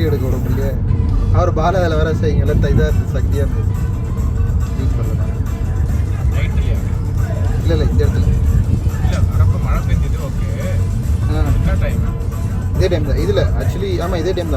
Video எடுக்க விட முடியல. அவர் பால அதில் வேற செய்யுங்க எல்லாம் இதாக இருந்துச்சு, சக்தியாக இருந்துச்சு. க்ளீன் பண்ணுறேன். இல்லை இந்த இடத்துல மழை பெஞ்சது. ஓகே, இதே டைம் தான் இதில் ஆக்சுவலி. ஆமாம் இதே டைம் தான்.